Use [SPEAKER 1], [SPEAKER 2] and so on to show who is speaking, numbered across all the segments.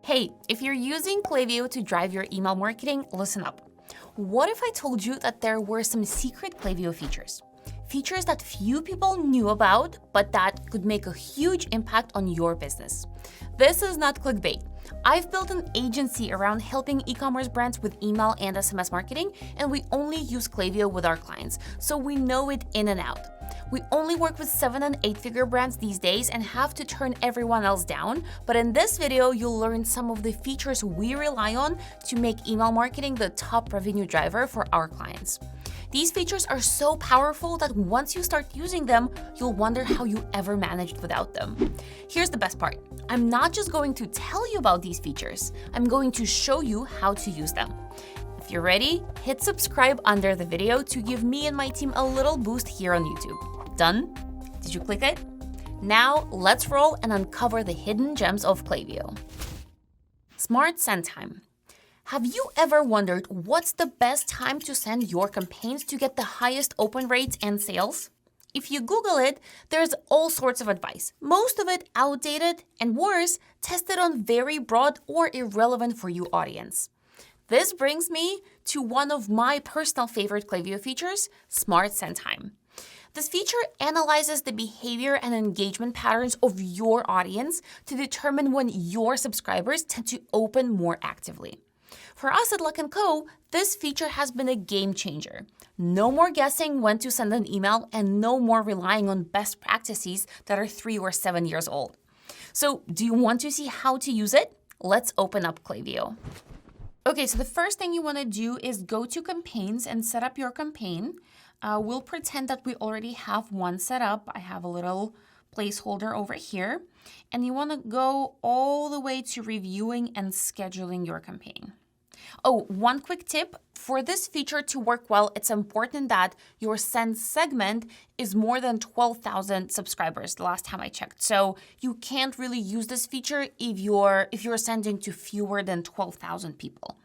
[SPEAKER 1] Hey, if you're using Klaviyo to drive your email marketing, listen up. What if I told you that there were some secret Klaviyo features? Features that few people knew about, but that could make a huge impact on your business. This is not clickbait. I've built an agency around helping e-commerce brands with email and SMS marketing, and we only use Klaviyo with our clients, so we know it in and out. We only work with 7- and 8-figure brands these days and have to turn everyone else down, but in this video, you'll learn some of the features we rely on to make email marketing the top revenue driver for our clients. These features are so powerful that once you start using them, you'll wonder how you ever managed without them. Here's the best part. I'm not just going to tell you about these features, I'm going to show you how to use them. If you're ready, hit subscribe under the video to give me and my team a little boost here on YouTube. Done? Did you click it? Now let's roll and uncover the hidden gems of Klaviyo. Smart send time. Have you ever wondered what's the best time to send your campaigns to get the highest open rates and sales? If you Google it, there's all sorts of advice, most of it outdated and worse, tested on very broad or irrelevant for you audience. This brings me to one of my personal favorite Klaviyo features, Smart Send Time. This feature analyzes the behavior and engagement patterns of your audience to determine when your subscribers tend to open more actively. For us at Luck & Co., this feature has been a game changer. No more guessing when to send an email and no more relying on best practices that are 3 or 7 years old. So, do you want to see how to use it? Let's open up Klaviyo. Okay, so the first thing you want to do is go to campaigns and set up your campaign. We'll pretend that we already have one set up. I have a little placeholder over here. And you want to go all the way to reviewing and scheduling your campaign. Oh, one quick tip. For this feature to work well, it's important that your send segment is more than 12,000 subscribers the last time I checked. So you can't really use this feature if you're sending to fewer than 12,000 people.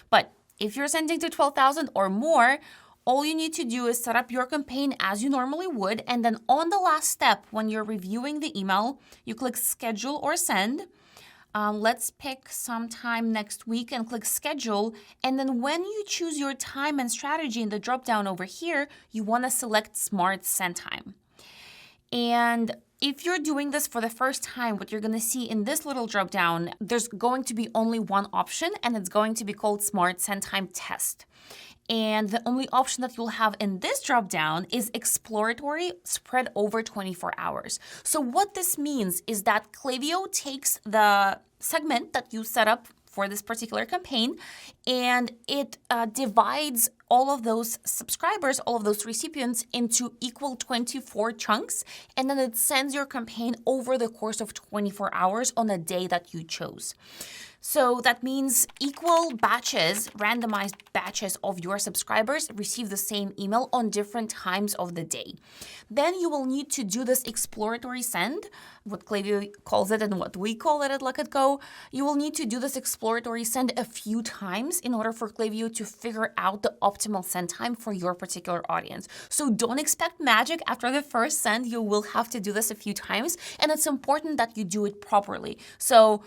[SPEAKER 1] But if you're sending to 12,000 or more, all you need to do is set up your campaign as you normally would, and then on the last step, when you're reviewing the email, you click schedule or send. Let's pick some time next week and click schedule. And then when you choose your time and strategy in the dropdown over here, you want to select Smart Send Time. And if you're doing this for the first time, what you're going to see in this little dropdown, there's going to be only one option, and it's going to be called Smart Send Time Test. And the only option that you'll have in this dropdown is exploratory spread over 24 hours. So what this means is that Klaviyo takes the segment that you set up for this particular campaign, and it divides all of those subscribers, all of those recipients into equal 24 chunks, and then it sends your campaign over the course of 24 hours on a day that you chose. So that means equal batches, randomized batches of your subscribers receive the same email on different times of the day. Then you will need to do this exploratory send, what Klaviyo calls it and what we call it at Luck & Co. You will need to do this exploratory send a few times in order for Klaviyo to figure out the optimal send time for your particular audience. So don't expect magic after the first send. You will have to do this a few times, and it's important that you do it properly. So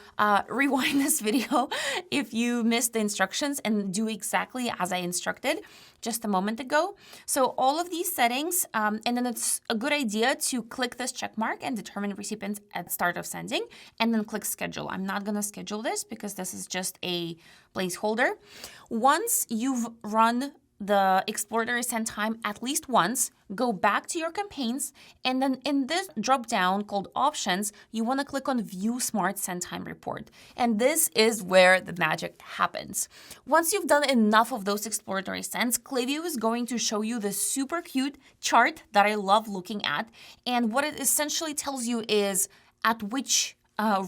[SPEAKER 1] rewind this video if you missed the instructions and do exactly as I instructed just a moment ago. So all of these settings, and then it's a good idea to click this check mark and determine recipients at start of sending, and then click schedule. I'm not going to schedule this because this is just a placeholder. Once you've run the exploratory send time at least once, go back to your campaigns, and then in this drop-down called Options, you want to click on View Smart Send Time Report. And this is where the magic happens. Once you've done enough of those exploratory sends, Klaviyo is going to show you this super cute chart that I love looking at. And what it essentially tells you is at which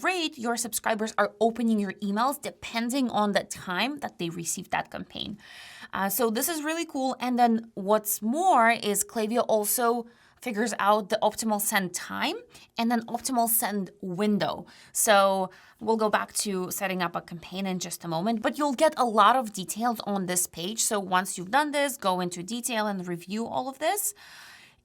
[SPEAKER 1] rate your subscribers are opening your emails depending on the time that they received that campaign. So this is really cool. And then what's more is Klaviyo also figures out the optimal send time and then optimal send window. So we'll go back to setting up a campaign in just a moment, but you'll get a lot of details on this page. So once you've done this, go into detail and review all of this.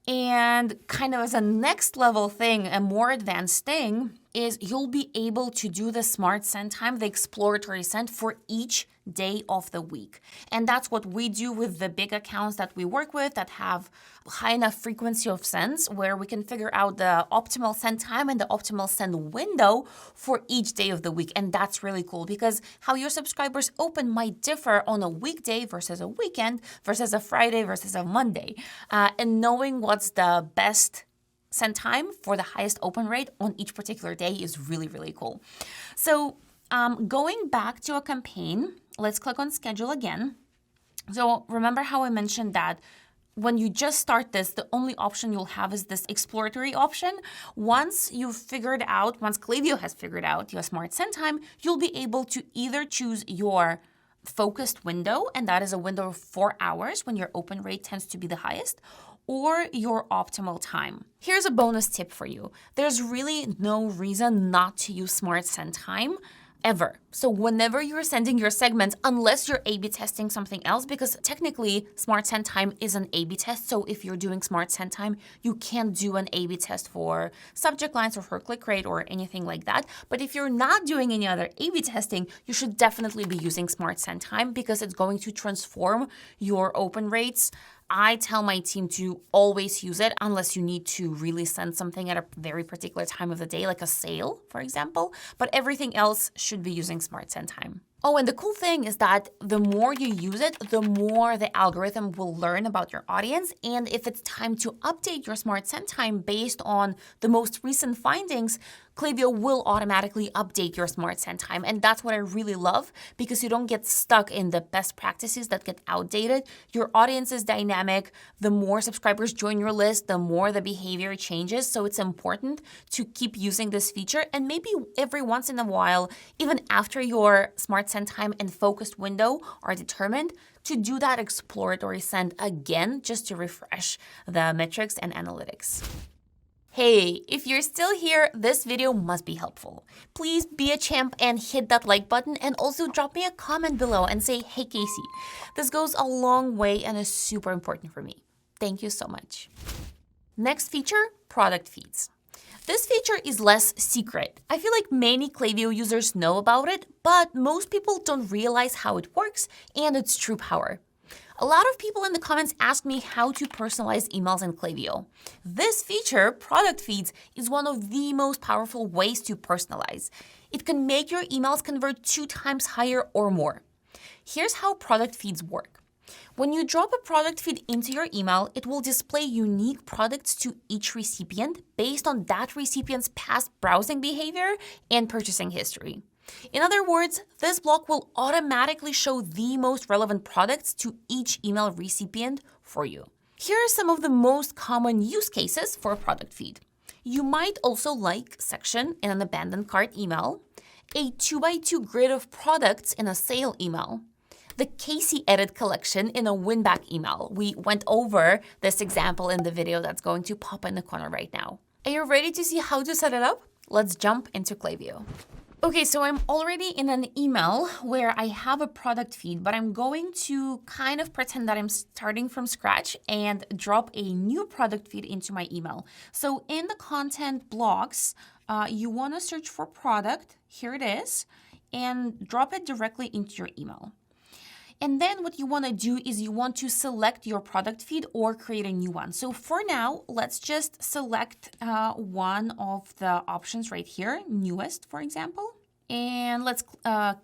[SPEAKER 1] And kind of as a next level thing, a more advanced thing, is you'll be able to do the smart send time, the exploratory send for each day of the week. And that's what we do with the big accounts that we work with that have high enough frequency of sends, where we can figure out the optimal send time and the optimal send window for each day of the week. And that's really cool because how your subscribers open might differ on a weekday versus a weekend versus a Friday versus a Monday. And knowing what's the best send time for the highest open rate on each particular day is really, really cool. So going back to a campaign, let's click on schedule again. So remember how I mentioned that when you just start this, the only option you'll have is this exploratory option. Once Klaviyo has figured out your smart send time, you'll be able to either choose your focused window, and that is a window of 4 hours when your open rate tends to be the highest, or your optimal time. Here's a bonus tip for you. There's really no reason not to use smart send time ever. So whenever you're sending your segments, unless you're A/B testing something else, because technically smart send time is an A/B test. So if you're doing smart send time, you can't do an A/B test for subject lines or for click rate or anything like that. But if you're not doing any other A/B testing, you should definitely be using smart send time because it's going to transform your open rates. I tell my team to always use it unless you need to really send something at a very particular time of the day, like a sale, for example. But everything else should be using smart send time. Oh, and the cool thing is that the more you use it, the more the algorithm will learn about your audience. And if it's time to update your smart send time based on the most recent findings, Klaviyo will automatically update your smart send time. And that's what I really love because you don't get stuck in the best practices that get outdated. Your audience is dynamic. The more subscribers join your list, the more the behavior changes. So it's important to keep using this feature. And maybe every once in a while, even after your smart send time and focused window are determined, to do that exploratory send again just to refresh the metrics and analytics. Hey, if you're still here, this video must be helpful. Please be a champ and hit that like button and also drop me a comment below and say, hey Kasey. This goes a long way and is super important for me. Thank you so much. Next feature, product feeds. This feature is less secret. I feel like many Klaviyo users know about it, but most people don't realize how it works and its true power. A lot of people in the comments ask me how to personalize emails in Klaviyo. This feature, product feeds, is one of the most powerful ways to personalize. It can make your emails convert 2 times higher or more. Here's how product feeds work. When you drop a product feed into your email, it will display unique products to each recipient based on that recipient's past browsing behavior and purchasing history. In other words, this block will automatically show the most relevant products to each email recipient for you. Here are some of the most common use cases for a product feed. You might also like section in an abandoned cart email, a 2x2 grid of products in a sale email, the Kasey edit collection in a win-back email. We went over this example in the video that's going to pop in the corner right now. Are you ready to see how to set it up? Let's jump into Klaviyo. Okay, so I'm already in an email where I have a product feed, but I'm going to kind of pretend that I'm starting from scratch and drop a new product feed into my email. So in the content blocks, you want to search for product, here it is, and drop it directly into your email. And then what you want to do is you want to select your product feed or create a new one. So for now, let's just select one of the options right here, newest, for example. And let's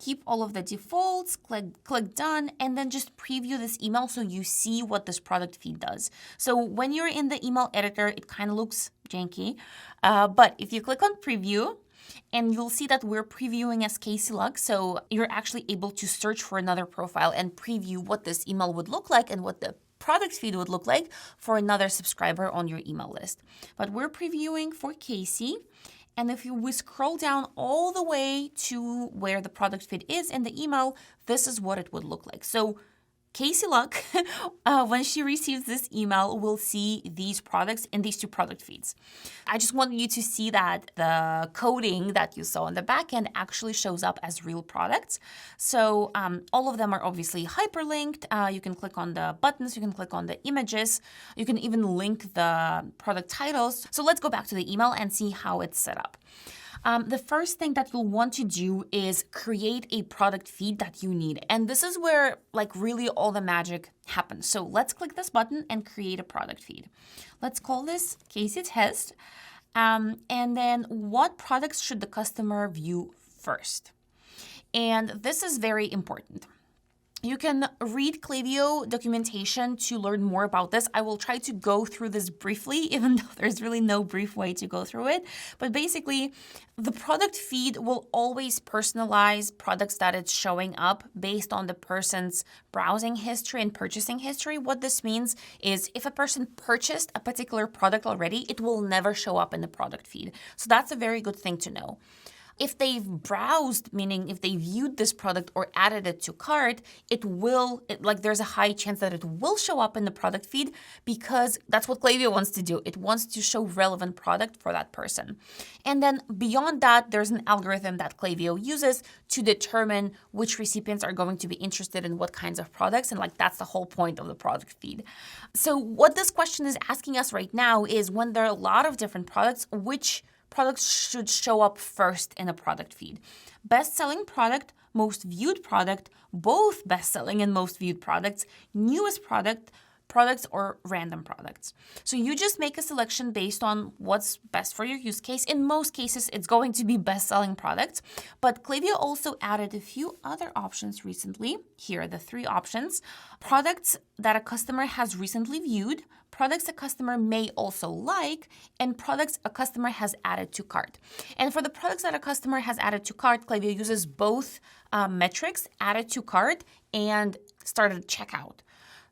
[SPEAKER 1] keep all of the defaults, click done, and then just preview this email so you see what this product feed does. So when you're in the email editor, it kind of looks janky. But if you click on preview, and you'll see that we're previewing as Kasey Luck, so you're actually able to search for another profile and preview what this email would look like and what the product feed would look like for another subscriber on your email list. But we're previewing for Kasey, and if we scroll down all the way to where the product feed is in the email, this is what it would look like. So Kasey Luck, when she receives this email, will see these products in these two product feeds. I just want you to see that the coding that you saw on the back end actually shows up as real products. So all of them are obviously hyperlinked. You can click on the buttons, you can click on the images, you can even link the product titles. So let's go back to the email and see how it's set up. The first thing that you'll want to do is create a product feed that you need. And this is where really all the magic happens. So let's click this button and create a product feed. Let's call this Kasey Test. And then what products should the customer view first? And this is very important. You can read Klaviyo documentation to learn more about this. I will try to go through this briefly, even though there's really no brief way to go through it. But basically, the product feed will always personalize products that it's showing up based on the person's browsing history and purchasing history. What this means is if a person purchased a particular product already, it will never show up in the product feed. So that's a very good thing to know. If they've browsed, meaning if they viewed this product or added it to cart, there's a high chance that it will show up in the product feed because that's what Klaviyo wants to do. It wants to show relevant product for that person. And then beyond that, there's an algorithm that Klaviyo uses to determine which recipients are going to be interested in what kinds of products. And that's the whole point of the product feed. So what this question is asking us right now is when there are a lot of different products, which products should show up first in a product feed? Best-selling product, most viewed product, both best-selling and most viewed products, newest products, or random products. So you just make a selection based on what's best for your use case. In most cases, it's going to be best-selling products, but Klaviyo also added a few other options recently. Here are the 3 options. Products that a customer has recently viewed, products a customer may also like, and products a customer has added to cart. And for the products that a customer has added to cart, Klaviyo uses both metrics, added to cart and started checkout.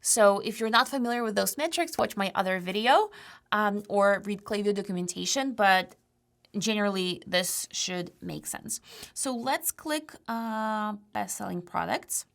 [SPEAKER 1] So if you're not familiar with those metrics, watch my other video or read Klaviyo documentation, but generally this should make sense. So let's click best-selling products.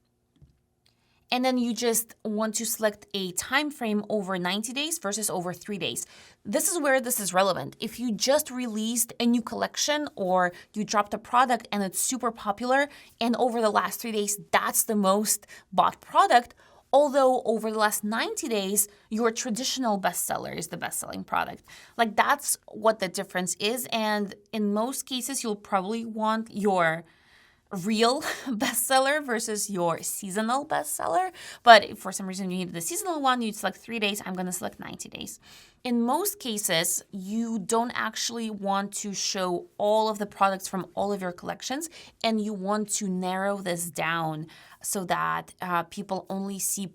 [SPEAKER 1] And then you just want to select a time frame over 90 days versus over 3 days. This is where this is relevant. If you just released a new collection or you dropped a product and it's super popular and over the last 3 days, that's the most bought product, although over the last 90 days, your traditional bestseller is the best-selling product. That's what the difference is. And in most cases, you'll probably want your real bestseller versus your seasonal bestseller. But if for some reason you need the seasonal one, you'd select 3 days. I'm going to select 90 days. In most cases, you don't actually want to show all of the products from all of your collections, and you want to narrow this down so that people only see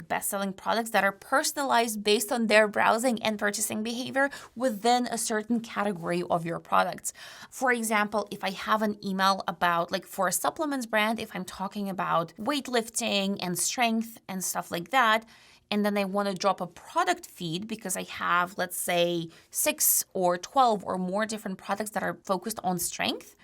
[SPEAKER 1] best-selling products that are personalized based on their browsing and purchasing behavior within a certain category of your products. For example, if I have an email about, for a supplements brand, if I'm talking about weightlifting and strength and stuff like that, and then I want to drop a product feed because I have, let's say, 6 or 12 or more different products that are focused on strength,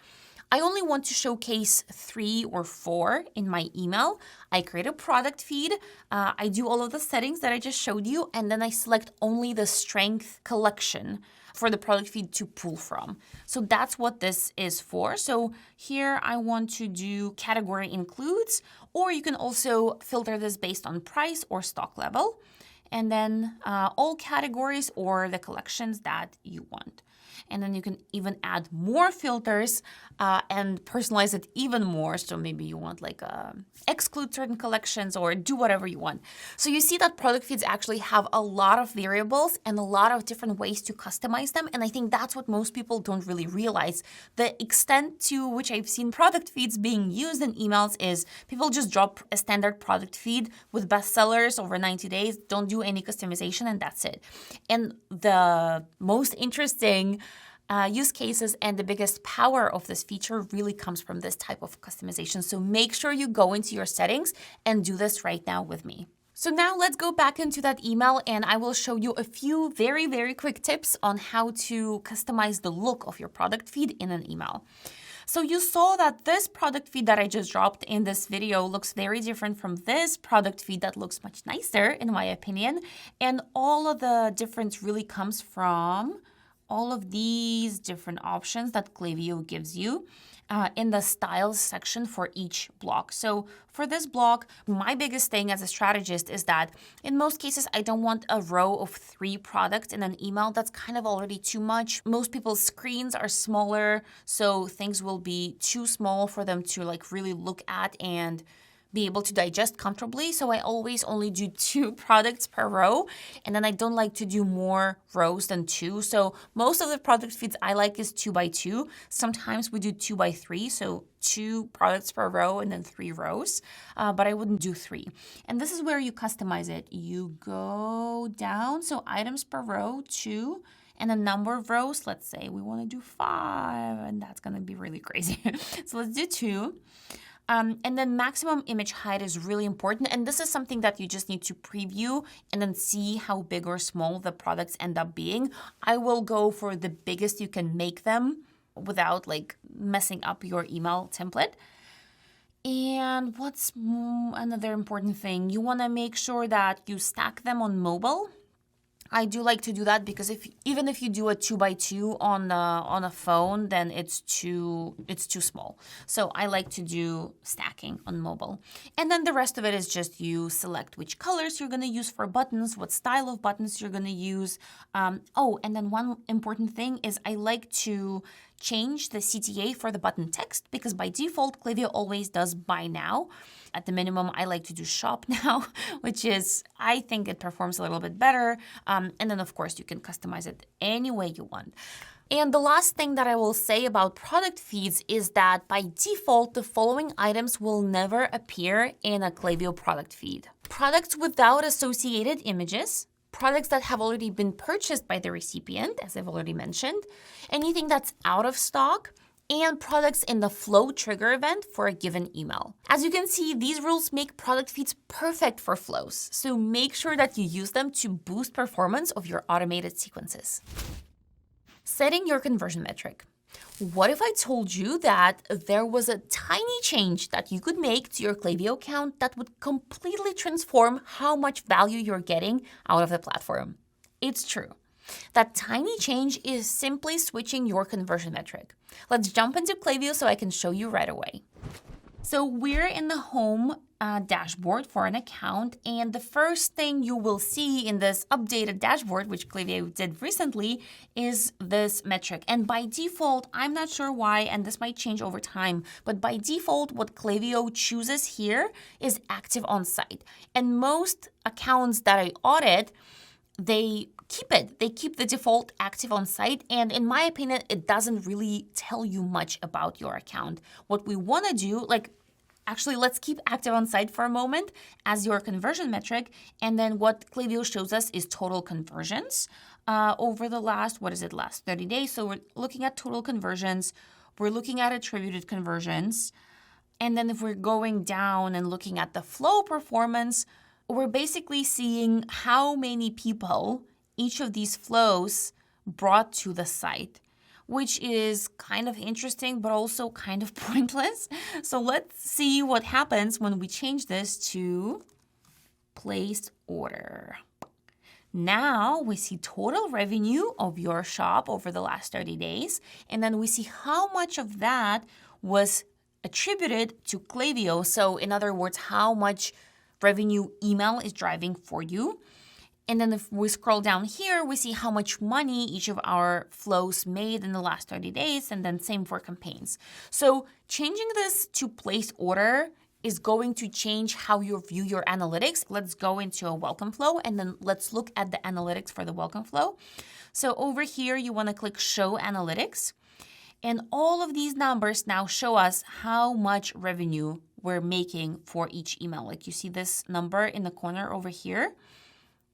[SPEAKER 1] I only want to showcase 3 or 4 in my email. I create a product feed. I do all of the settings that I just showed you, and then I select only the strength collection for the product feed to pull from. So that's what this is for. So here I want to do category includes, or you can also filter this based on price or stock level, and then all categories or the collections that you want. And then you can even add more filters and personalize it even more. So maybe you want exclude certain collections or do whatever you want. So you see that product feeds actually have a lot of variables and a lot of different ways to customize them. And I think that's what most people don't really realize. The extent to which I've seen product feeds being used in emails is people just drop a standard product feed with bestsellers over 90 days, don't do any customization, and that's it. And the most interesting use cases and the biggest power of this feature really comes from this type of customization. So make sure you go into your settings and do this right now with me. So now let's go back into that email and I will show you a few very, very quick tips on how to customize the look of your product feed in an email. So you saw that this product feed that I just dropped in this video looks very different from this product feed that looks much nicer, in my opinion. And all of the difference really comes from all of these different options that Klaviyo gives you in the styles section for each block. So for this block, my biggest thing as a strategist is that in most cases, I don't want a row of 3 products in an email. That's kind of already too much. Most people's screens are smaller, so things will be too small for them to like really look at and be able to digest comfortably. So I always only do 2 products per row, and then I don't like to do more rows than 2. So most of the product feeds I like is 2 by 2. Sometimes we do 2 by 3, so 2 products per row and then 3 rows, but I wouldn't do 3. And this is where you customize it. You go down, so items per row, 2, and a number of rows. Let's say we want to do 5, and that's going to be really crazy. So let's do 2. And then maximum image height is really important. And this is something that you just need to preview and then see how big or small the products end up being. I will go for the biggest you can make them without like messing up your email template. And what's another important thing? You want to make sure that you stack them on mobile. I do like to do that because even if you do a 2 by 2 on a phone, then it's too small. So I like to do stacking on mobile. And then the rest of it is just you select which colors you're going to use for buttons, what style of buttons you're going to use. And then one important thing is I like to change the CTA for the button text because by default, Klaviyo always does buy now. At the minimum, I like to do shop now, which is, I think it performs a little bit better. And then, of course, you can customize it any way you want. And the last thing that I will say about product feeds is that by default, the following items will never appear in a Klaviyo product feed. Products without associated images, products that have already been purchased by the recipient, as I've already mentioned, anything that's out of stock, and products in the flow trigger event for a given email. As you can see, these rules make product feeds perfect for flows, so make sure that you use them to boost performance of your automated sequences. Setting your conversion metric. What if I told you that there was a tiny change that you could make to your Klaviyo account that would completely transform how much value you're getting out of the platform? It's true. That tiny change is simply switching your conversion metric. Let's jump into Klaviyo so I can show you right away. So we're in the home dashboard for an account, and the first thing you will see in this updated dashboard, which Klaviyo did recently, is this metric. And by default, I'm not sure why, and this might change over time, but by default, what Klaviyo chooses here is active on site. And most accounts that I audit, they keep it. They keep the default active on site. And in my opinion, it doesn't really tell you much about your account. What we want to do, actually, let's keep active on site for a moment as your conversion metric. And then what Klaviyo shows us is total conversions over the last 30 days. So we're looking at total conversions. We're looking at attributed conversions. And then if we're going down and looking at the flow performance, we're basically seeing how many people each of these flows brought to the site, which is kind of interesting, but also kind of pointless. So let's see what happens when we change this to place order. Now we see total revenue of your shop over the last 30 days, and then we see how much of that was attributed to Klaviyo. So in other words, how much revenue email is driving for you. And then if we scroll down here, we see how much money each of our flows made in the last 30 days, and then same for campaigns. So changing this to place order is going to change how you view your analytics. Let's go into a welcome flow, and then let's look at the analytics for the welcome flow. So over here, you want to click Show Analytics. And all of these numbers now show us how much revenue we're making for each email. Like you see this number in the corner over here.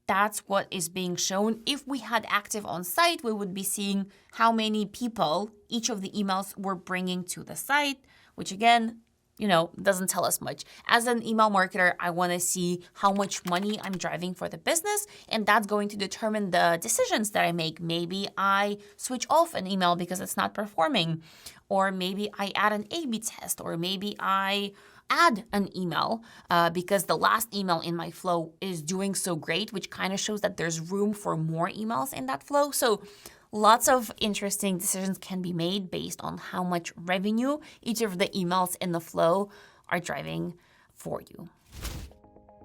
[SPEAKER 1] That's what is being shown. If we had active on site, we would be seeing how many people each of the emails were bringing to the site, which again, doesn't tell us much. As an email marketer, I want to see how much money I'm driving for the business, and that's going to determine the decisions that I make. Maybe I switch off an email because it's not performing, or maybe I add an A/B test, or maybe I add an email because the last email in my flow is doing so great, which kind of shows that there's room for more emails in that flow. So lots of interesting decisions can be made based on how much revenue each of the emails in the flow are driving for you.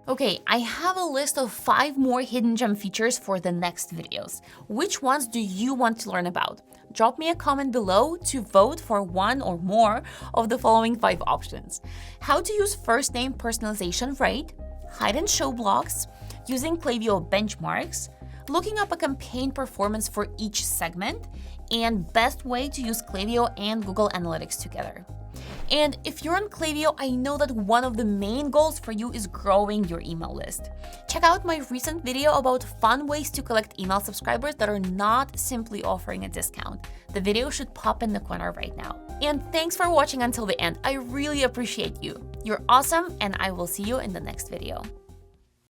[SPEAKER 1] Okay, I have a list of 5 more hidden gem features for the next videos. Which ones do you want to learn about? Drop me a comment below to vote for one or more of the following 5 options. How to use first name personalization right, hide and show blocks, using Klaviyo benchmarks, looking up a campaign performance for each segment, and best way to use Klaviyo and Google Analytics together. And if you're on Klaviyo, I know that one of the main goals for you is growing your email list. Check out my recent video about fun ways to collect email subscribers that are not simply offering a discount. The video should pop in the corner right now. And thanks for watching until the end. I really appreciate you. You're awesome, and I will see you in the next video.